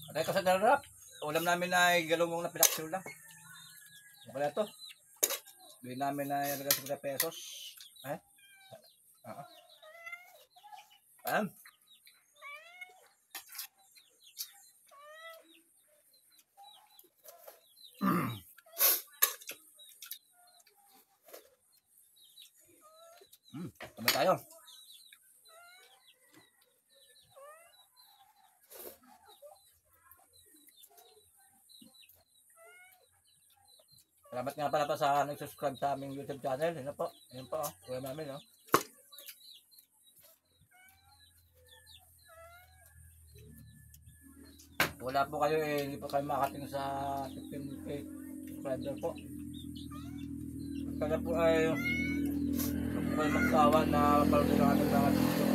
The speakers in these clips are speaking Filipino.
Atay ka sa darap. Ulam namin ay galunggong na pinaksyon lang. Ano kaya to? Bili namin na yung 50 pesos. Eh? Ayan. Tabi tayo. Salamat nga pala pa sa nag-subscribe sa aming YouTube channel. Ano po? Ayun po. Kuya namin, no? Wala po kayo eh. Hindi po kayo makating sa 15K subscriber po. Kaya po ay may magsawa na palunin ang ating mga video.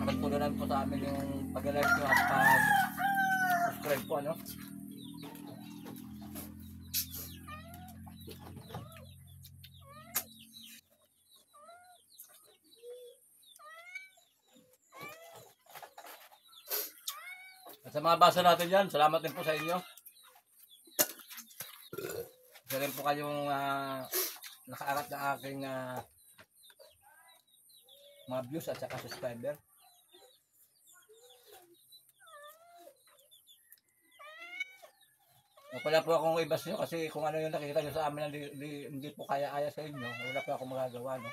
Nakatulunan po sa amin yung pag-like nyo at pag-subscribe po, ano? At sa mga basa natin dyan, salamat din po sa inyo. Isa rin po kayong nakaarat na aking mga views at saka subscriber. Wala po akong ibas nyo kasi kung ano yung nakita nyo sa amin hindi po kaya-aya sa inyo, wala po akong magagawa, no?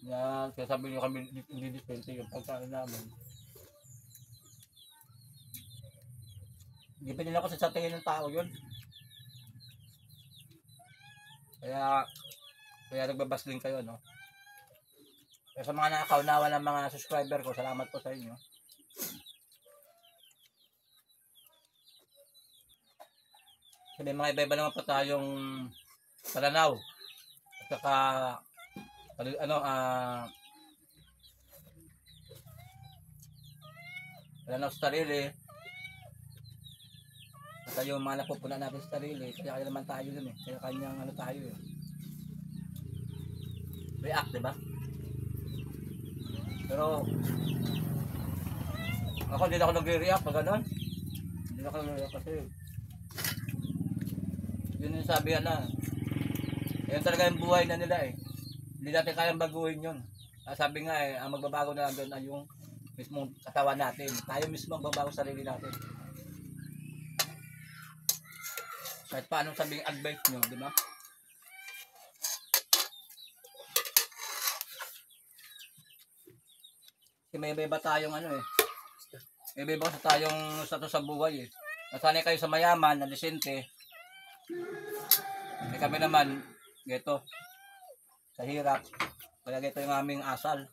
Yan, kaya sabi nyo kami hindi dispense yung pagkain namin. Hindi pa nila ako sa tingin ng tao yun. Kaya nagbabasling kayo, no? Kaya sa mga nakakaunawa ng mga subscriber ko, salamat po sa inyo. Kasi may mga iba-iba naman po tayong pananaw. At saka, pananaw sa sarili. At yung mga napupuna natin sa sarili, kaya naman tayo dun eh. Kaya kanyang ano tayo eh. React, diba? Pero, ako hindi ako nag-react pag gano'n. Hindi ako nag-react kasi yun yung sabi na. Yun talaga yung buhay na nila eh. Hindi natin kayang baguhin yun. Sabi nga eh, ang magbabago na lang doon ay yung mismong katawan natin. Tayo mismo ang magbabago sa sarili natin. Kahit paano sabing advice nyo, di ba? Kasi may iba tayong ano eh. May iba tayong status sa buhay eh. Nasanay kayo sa mayaman, na disente. Kami naman, geto. Sa hirap. Kaya geto yung aming asal.